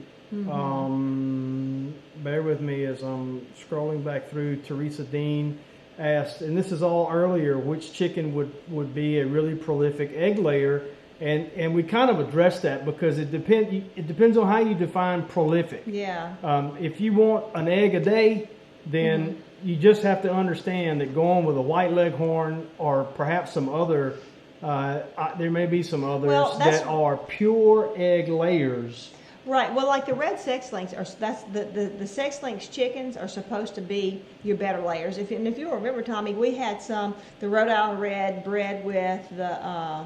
Bear with me as I'm scrolling back through. Teresa Dean asked, and this is all earlier, which chicken would be a really prolific egg layer, and we kind of addressed that because it depends on how you define prolific. Yeah. If you want an egg a day, then you just have to understand that going with a white leghorn or perhaps some other, there may be some others that are pure egg layers. Right. Well, like the red sex links the sex links chickens are supposed to be your better layers. If you remember, Tommy, we had the Rhode Island Red bred with the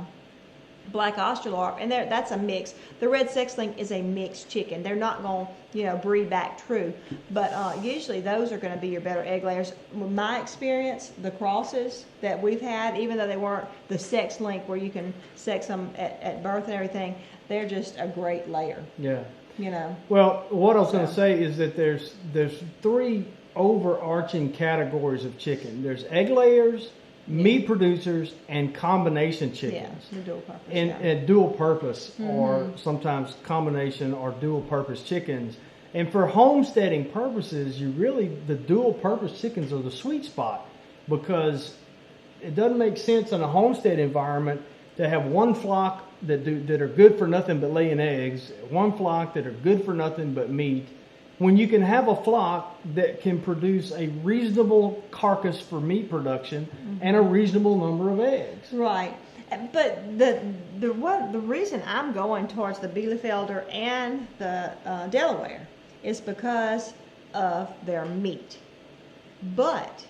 black Australorp, and that's a mix. The red sex link is a mixed chicken. They're not going to breed back true, but usually those are going to be your better egg layers. With my experience, the crosses that we've had, even though they weren't the sex link where you can sex them at birth and everything, they're just a great layer. Yeah. You know. Well, what I was going to say is that there's 3 overarching categories of chicken. There's egg layers, meat producers, and combination chickens. Yeah, the dual purpose. And dual purpose, or sometimes combination or dual purpose chickens. And for homesteading purposes, the dual purpose chickens are the sweet spot, because it doesn't make sense in a homestead environment to have one flock that are good for nothing but laying eggs, one flock that are good for nothing but meat, when you can have a flock that can produce a reasonable carcass for meat production and a reasonable number of eggs. Right. But the reason I'm going towards the Bielefelder and the Delaware is because of their meat. But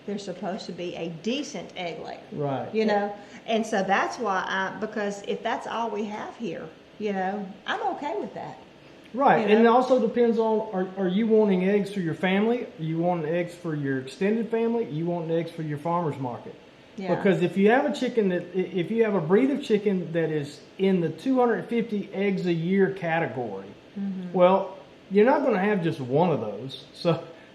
they're supposed to be a decent egg layer. Right. You know? And so that's why because if that's all we have here, I'm okay with that. Right. And it also depends on, are you wanting eggs for your family? Are you wanting eggs for your extended family? Are you wanting eggs for your farmer's market? Yeah. Because if you have if you have a breed of chicken that is in the 250 eggs a year category, well, you're not going to have just one of those.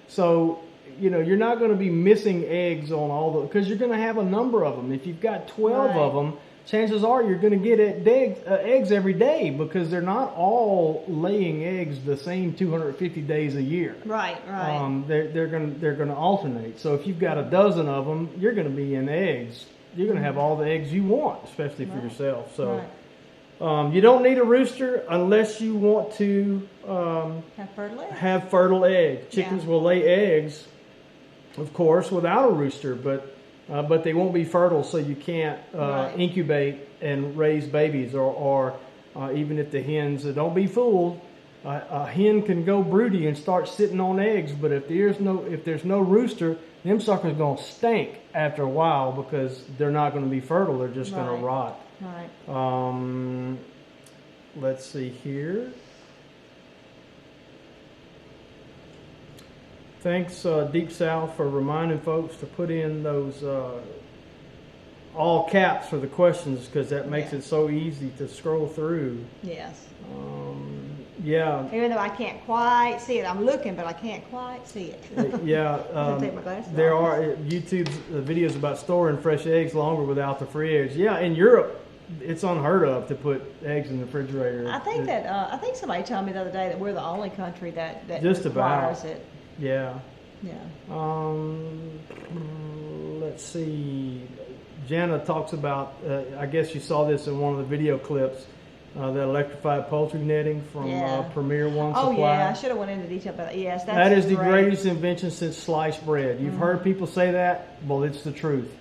So you know, you're not going to be missing eggs on all the, because you're going to have a number of them. If you've got 12 Right. of them, chances are you're going to get eggs every day, because they're not all laying eggs the same 250 days a year. Right, right. They're going to alternate. So if you've got a dozen of them, you're going to be in eggs. You're going to have all the eggs you want, especially for Right. yourself. So. Right. You don't need a rooster unless you want to Have fertile eggs. have fertile eggs. Chickens Yeah. will lay eggs, of course, without a rooster, but they won't be fertile, so you can't Right. incubate and raise babies, or even if the hens. Don't be fooled. A hen can go broody and start sitting on eggs, but if there's no rooster, them suckers gonna stink after a while, because they're not going to be fertile. They're just going Right. to rot. Right. Let's see here. Thanks, Deep South, for reminding folks to put in those all caps for the questions, because that makes Yeah. it so easy to scroll through. Yes. Yeah, Even though I can't quite see it, I'm looking, but I can't quite see it. yeah. Take my glasses There off. are YouTube's videos about storing fresh eggs longer without the fridge. Yeah, in Europe, it's unheard of to put eggs in the refrigerator. I think somebody told me the other day that we're the only country that Just requires about. it. Yeah. Yeah. Let's see. Jana talks about, I guess you saw this in one of the video clips, that electrified poultry netting from Yeah. Premier One Oh Supply. yeah, I should have went into detail about that. Yes, that's That is the great. greatest invention since sliced bread. You've heard people say that? Well, it's the truth.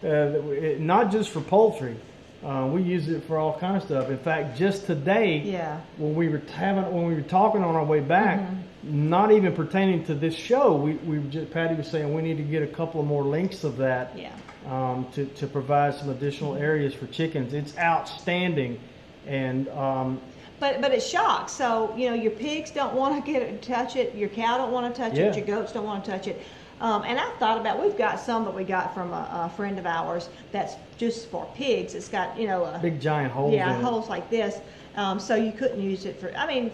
Not just for poultry. We use it for all kinds of stuff. In fact, just today, Yeah. when we were talking on our way back, not even pertaining to this show, Patty was saying we need to get a couple of more links of that, Yeah. to provide some additional areas for chickens. It's outstanding, and But it shocks. So you know your pigs don't want to touch it. Your cow don't want to touch Yeah. it. Your goats don't want to touch it. And I thought about, we've got some that we got from a friend of ours that's just for pigs. It's got, you know, big giant holes in it. holes like this. So you couldn't use it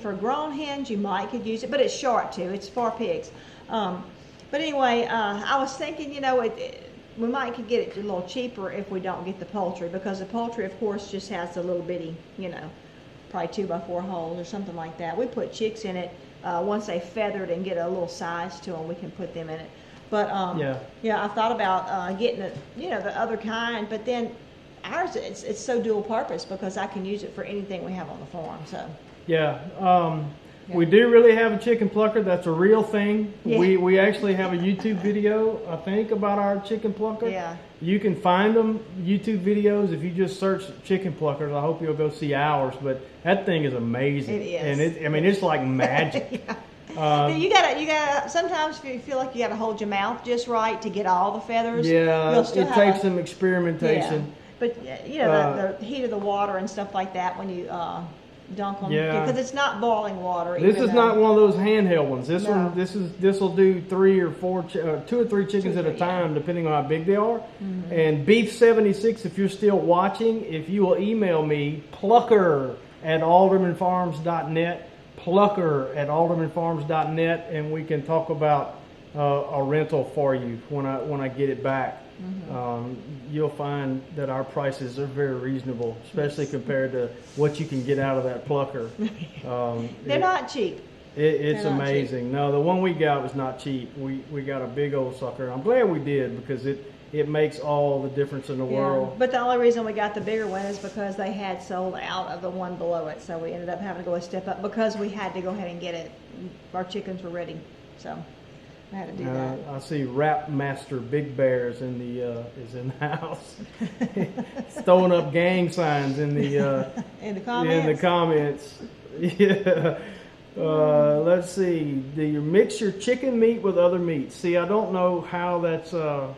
for grown hens, you could use it, but it's short too. It's for pigs. But anyway, I was thinking, you know, we might could get it a little cheaper if we don't get the poultry, because the poultry, of course, just has a little bitty, you know, probably 2x4 holes or something like that. We put chicks in it. Once they feathered and get a little size to them, we can put them in it. But yeah, I thought about getting it, you know, the other kind. But then ours, it's so dual purpose, because I can use it for anything we have on the farm. So Yeah. We do really have a chicken plucker. That's a real thing. Yeah. We actually have a YouTube video, I think, about our chicken plucker. Yeah. You can find them, YouTube videos, if you just search chicken pluckers. I hope you'll go see ours. But that thing is amazing. It is. And it's like magic. you gotta. Sometimes if you feel like you gotta hold your mouth just right to get all the feathers. Yeah, you'll still it have takes some experimentation. Yeah. But you know the heat of the water and stuff like that when you dunk them. Yeah. Because it's not boiling water. This even is though- not one of those handheld ones. This No. one, this will do 2 or 3 chickens at a time, depending on how big they are. And Beef 76, if you're still watching, if you will email me, plucker@aldermanfarms.net, plucker@aldermanfarms.net, and we can talk about a rental for you when I get it back. You'll find that our prices are very reasonable, especially compared to what you can get out of that plucker. They're not cheap. It's They're not amazing. No, the one we got was not cheap. We got a big old sucker. I'm glad we did, because it makes all the difference in the world. But the only reason we got the bigger one is because they had sold out of the one below it, so we ended up having to go a step up because we had to go ahead and get it. Our chickens were ready, so I had to do that. I see Rap Master Big Bears is in the house. He's throwing up gang signs in the In the comments. in the comments. Yeah. Let's see. Do you mix your chicken meat with other meats? See, I don't know how that's. I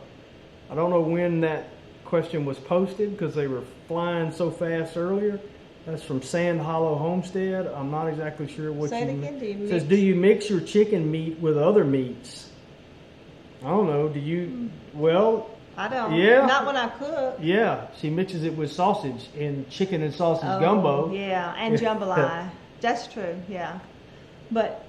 don't know when that question was posted, because they were flying so fast earlier. That's from Sand Hollow Homestead. I'm not exactly sure what Say you it again. Do you It says, mix? do you mix your chicken meat with other meats? I don't know. Do you? Well, I don't. Yeah. Not when I cook. yeah. She mixes it with sausage and chicken and sausage Oh, gumbo. Yeah, and jambalaya. That's true. Yeah. But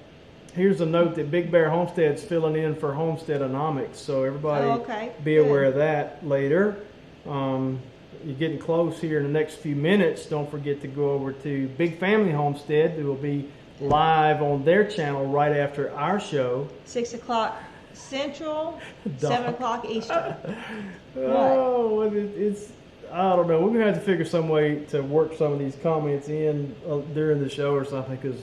here's a note that Big Bear Homestead's filling in for Homesteadonomics, so everybody okay, be good. aware of that later. You're getting close here in the next few minutes. Don't forget to go over to Big Family Homestead. It will be live on their channel right after our show. 6 o'clock Central, 7 o'clock Eastern. Oh, it's I don't know. We're gonna have to figure some way to work some of these comments in during the show or something, because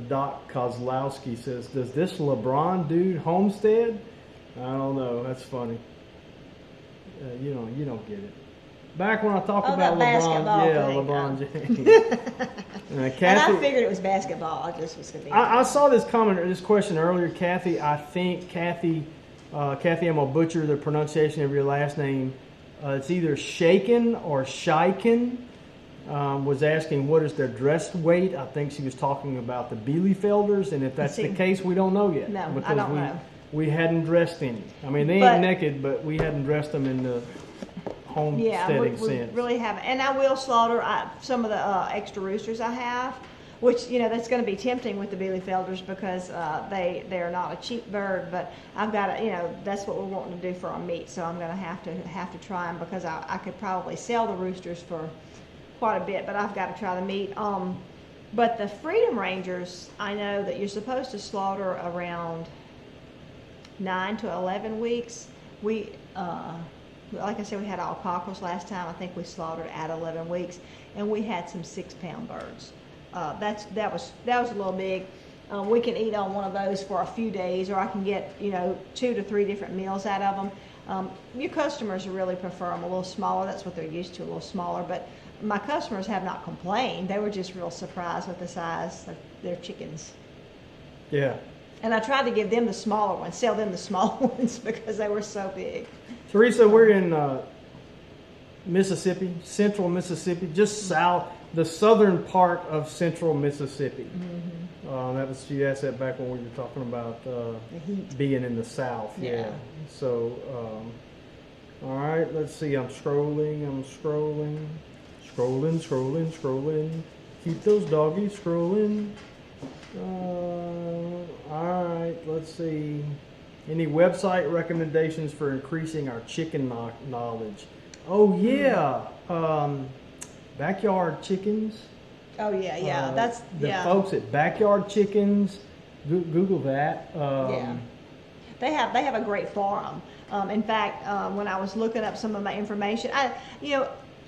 Doc Kozlowski says, "Does this LeBron dude homestead?" I don't know. That's funny. You don't get it. Back when I talk about LeBron, LeBron James. Kathy, And I figured it was basketball. I just was confused. I saw this comment or this question earlier, Kathy. I think Kathy, I'm gonna butcher the pronunciation of your last name. It's either Shaken or Shiken. Was asking what is their dress weight. I think she was talking about the Bielefelders, and if that's the case, we don't know yet. No, because I don't know. We hadn't dressed any. I mean, they ain't naked, but we hadn't dressed them in the homesteading we sense. really haven't. And I will slaughter some of the extra roosters I have, which, that's going to be tempting with the Bielefelders because they're not a cheap bird, but I've got to, that's what we're wanting to do for our meat, so I'm going to have to try them, because I could probably sell the roosters for quite a bit, but I've got to try the meat. But the Freedom Rangers, I know that you're supposed to slaughter around 9 to 11 weeks. We, like I said, we had alpacas last time. I think we slaughtered at 11 weeks, and we had some 6-pound birds. That was a little big. We can eat on one of those for a few days, or I can get 2 to 3 different meals out of them. Your customers really prefer them a little smaller. That's what they're used to, a little smaller. But my customers have not complained. They were just real surprised with the size of their chickens. Yeah. And I tried to give them the smaller ones, sell them the small ones, because they were so big. Teresa, we're in Mississippi, central Mississippi, just south, the southern part of central Mississippi. Mm-hmm. You asked that back when we were talking about the heat being in the south. Yeah. So, all right, let's see. I'm scrolling. Keep those doggies scrolling. All right, let's see. Any website recommendations for increasing our chicken knowledge? Oh yeah, Backyard Chickens. Oh yeah, that's the folks at Backyard Chickens. Google that. They have a great forum. In fact, when I was looking up some of my information,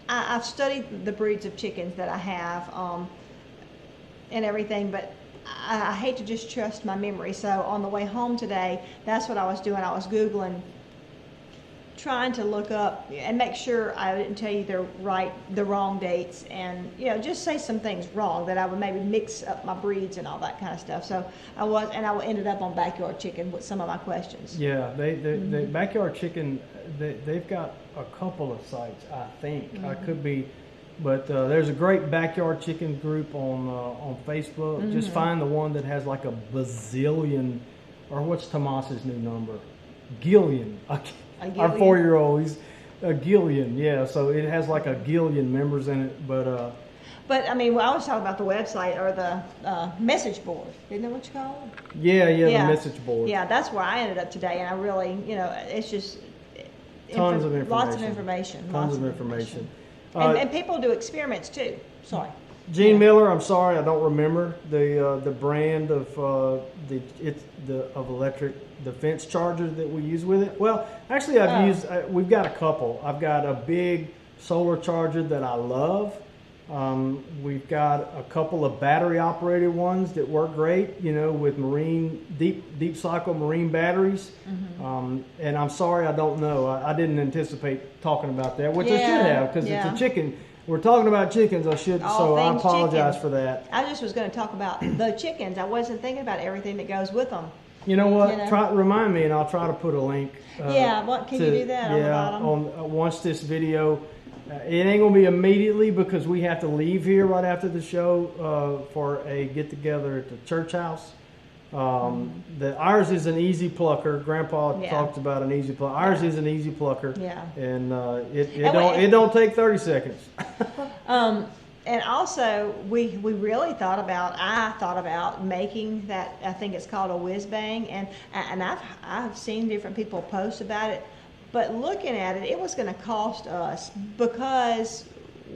I've studied the breeds of chickens that I have and everything, but I hate to just trust my memory. So on the way home today, that's what I was doing. I was Googling, trying to look up and make sure I didn't tell you the wrong dates, and just say some things wrong, that I would maybe mix up my breeds and all that kind of stuff. So I ended up on Backyard Chicken with some of my questions. Yeah, they Backyard Chicken, they've got a couple of sites, I think. I could be. But there's a great Backyard Chicken group on Facebook. Mm-hmm. Just find the one that has like a bazillion, or what's Tomas's new number? Gillion. Our 4-year-old, he's a Gillion. Yeah, so it has like a Gillion members in it. But I mean, I was talking about the website or the message board. Isn't that what you call it? Yeah, the message board. Yeah, that's where I ended up today, and I really, it's just tons of information. Lots of information. Tons of information. And people do experiments too. Sorry. Gene Miller, I'm sorry, I don't remember the brand of electric defense charger that we use with it. Well, actually, we've got a couple. I've got a big solar charger that I love. We've got a couple of battery operated ones that work great, with deep cycle marine batteries. Mm-hmm. And I'm sorry, I don't know. I didn't anticipate talking about that, which I should have, because it's a chicken. We're talking about chickens. I apologize for that. I just was going to talk about the chickens. I wasn't thinking about everything that goes with them. You know what? Remind me, and I'll try to put a link. Can you do that on the bottom? Once this video. It ain't going to be immediately, because we have to leave here right after the show for a get-together at the church house. Ours is an easy plucker. Grandpa talked about an easy plucker. Ours is an easy plucker. Yeah. And it don't take 30 seconds. And also, we really I thought about making that, I think it's called a whiz bang, and I've seen different people post about it, but looking at it, it was going to cost us, because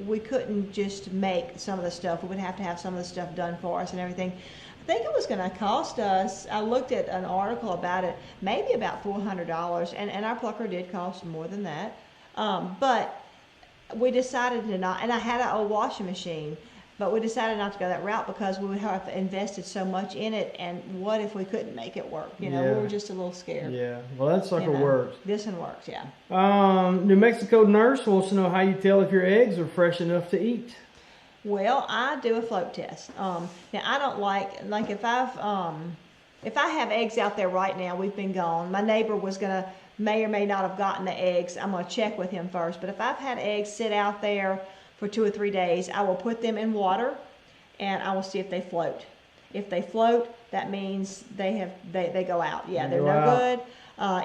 we couldn't just make some of the stuff. We would have to have some of the stuff done for us and everything. I think it was going to cost us, I looked at an article about it, maybe about $400, and our plucker did cost more than that, but we decided to not, and I had an old washing machine, but we decided not to go that route because we would have invested so much in it, and what if we couldn't make it work? You know, we were just a little scared. Yeah, well, that sucker works. This one works, yeah. New Mexico Nurse wants to know how you tell if your eggs are fresh enough to eat. Well, I do a float test. Now, I don't like if I have eggs out there right now, we've been gone, my neighbor may or may not have gotten the eggs. I'm going to check with him first. But if I've had eggs sit out there for 2 or 3 days, I will put them in water and I will see if they float. If they float, that means they go out. Yeah, they're no good.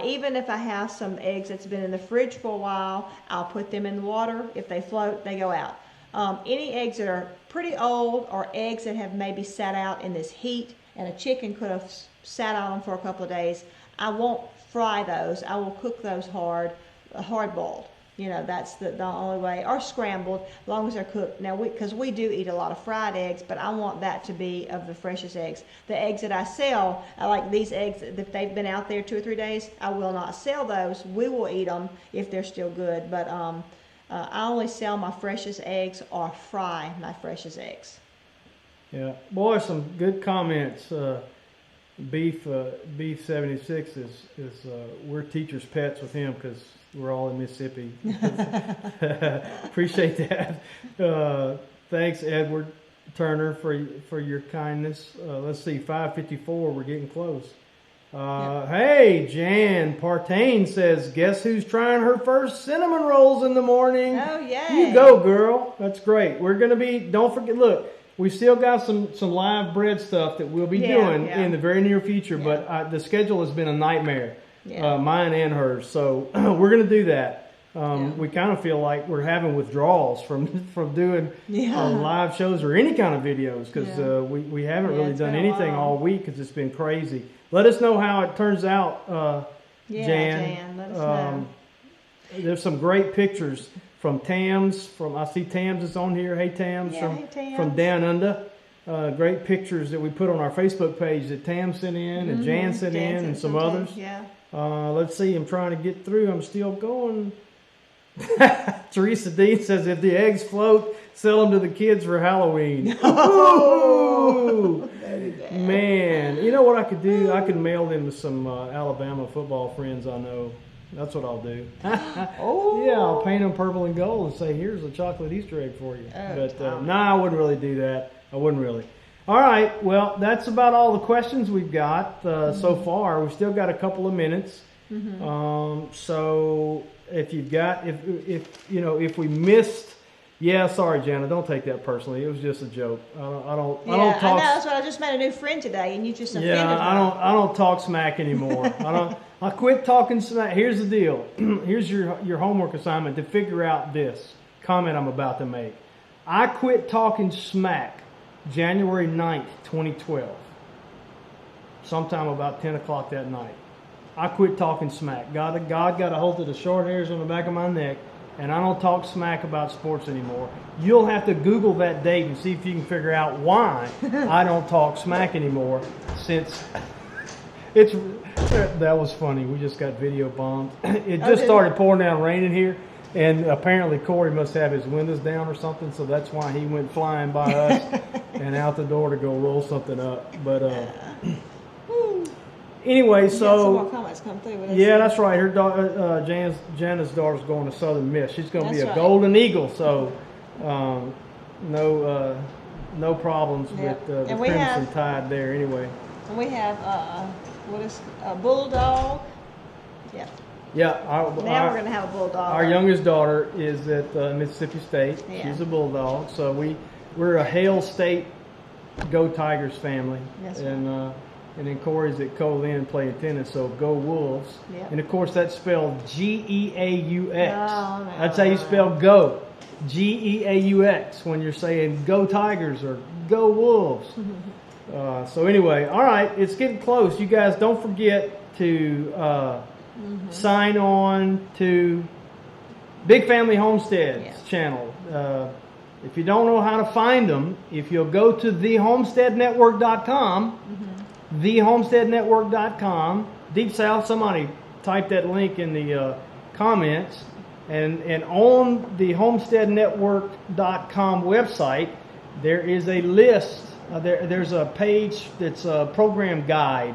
Even if I have some eggs that's been in the fridge for a while, I'll put them in the water. If they float, they go out. Any eggs that are pretty old, or eggs that have maybe sat out in this heat and a chicken could have sat on them for a couple of days, I won't fry those. I will cook those hard boiled. You know, that's the only way, or scrambled, as long as they're cooked. Now, because we do eat a lot of fried eggs, but I want that to be of the freshest eggs. The eggs that I sell, I like these eggs, if they've been out there 2 or 3 days, I will not sell those. We will eat them if they're still good, but I only sell my freshest eggs or fry my freshest eggs. Yeah, boy, some good comments. Beef 76 is we're teachers' pets with him because we're all in Mississippi. Appreciate that. Thanks, Edward Turner, for your kindness. Let's see, 5:54. We're getting close. Hey, Jan Partain says, guess who's trying her first cinnamon rolls in the morning? Oh, yay. You go, girl. That's great. We're going to be, don't forget, look, we still got some live bread stuff that we'll be doing in the very near future, but the schedule has been a nightmare, mine and hers. So we're going to do that. We kind of feel like we're having withdrawals from doing live shows or any kind of videos because we haven't really done anything all week because it's been crazy. Let us know how it turns out, Jan. Let us know. There's some great pictures from Tams. I see Tams is on here. Hey, Tams, from Down Under. Great pictures that we put on our Facebook page that Tam sent in and Jan sent in and some others. Yeah. Let's see. I'm trying to get through. I'm still going. Teresa Dean says, if the eggs float, sell them to the kids for Halloween. Oh, man. You know what I could do? I could mail them to some Alabama football friends I know. That's what I'll do. Yeah, I'll paint them purple and gold and say, here's a chocolate Easter egg for you. But no, I wouldn't really do that. I wouldn't really. All right. Well, that's about all the questions we've got so far. We've still got a couple of minutes. So if you've got, if we missed, sorry, Jana, don't take that personally. It was just a joke. I don't talk. I know, that's what I just met a new friend today, and you just offended her. I don't talk smack anymore. I quit talking smack. Here's the deal. Here's your homework assignment to figure out this comment I'm about to make. I quit talking smack January 9th, 2012. Sometime about 10 o'clock that night. I quit talking smack. God got a hold of the short hairs on the back of my neck, and I don't talk smack about sports anymore. You'll have to Google that date and see if you can figure out why I don't talk smack anymore, since that was funny. We just got video bombed. It just started pouring down rain in here, and apparently Corey must have his windows down or something, so that's why he went flying by us and out the door to go roll something up. But anyway, so some more comments come through. That's right. Her daughter, Jana's daughter's going to Southern Miss. She's going to be a Golden Eagle. So no problems with the Crimson Tide there. Anyway, and we have a bulldog. Yeah. Yeah. Now we're going to have a bulldog. Our youngest daughter is at Mississippi State. Yeah. She's a bulldog. So we're a Hale State Go Tigers family. Yes, and then Corey's at Colin playing tennis, so go Wolves. Yep. And of course that's spelled Geaux. Oh, no, that's how you spell go. Geaux when you're saying go Tigers or go Wolves. So anyway, all right, it's getting close. You guys don't forget to sign on to Big Family Homestead's channel. If you don't know how to find them, if you'll go to thehomesteadnetwork.com, thehomesteadnetwork.com, Deep South, somebody type that link in the comments, and on the homesteadnetwork.com website, there is a list, there's a page that's a program guide,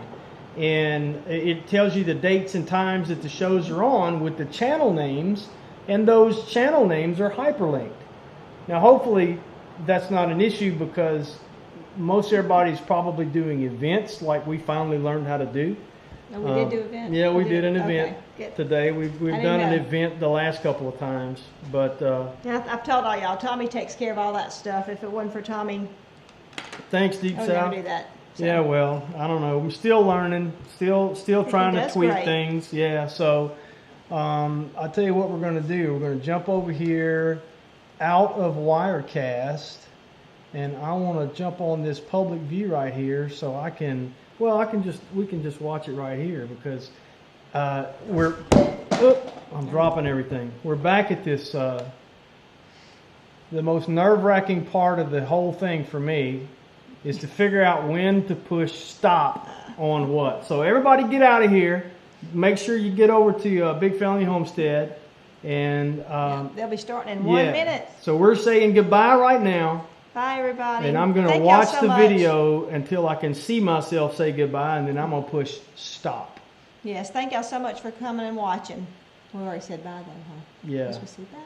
and it tells you the dates and times that the shows are on with the channel names, and those channel names are hyperlinked. Now, hopefully, that's not an issue because most everybody's probably doing events like we finally learned how to do. No, we did do events. Yeah, we did an event Okay, today. We've done an event the last couple of times, but I've told all y'all, Tommy takes care of all that stuff. If it wasn't for Tommy, thanks, Deep I would South. never do that. So. Yeah, well, I don't know. I'm still learning, still trying to tweak things. Yeah, so I'll tell you what we're going to do. We're going to jump over here out of Wirecast, and I want to jump on this public view right here so I can. Well, we can just watch it right here because I'm dropping everything. We're back at this, the most nerve-wracking part of the whole thing for me is to figure out when to push stop on what. So everybody get out of here. Make sure you get over to Big Family Homestead. And they'll be starting in 1 minute. So we're saying goodbye right now. Bye, everybody. And I'm going to watch the video until I can see myself say goodbye, and then I'm going to push stop. Yes, thank y'all so much for coming and watching. We already said bye, though, huh? Yeah. We said bye.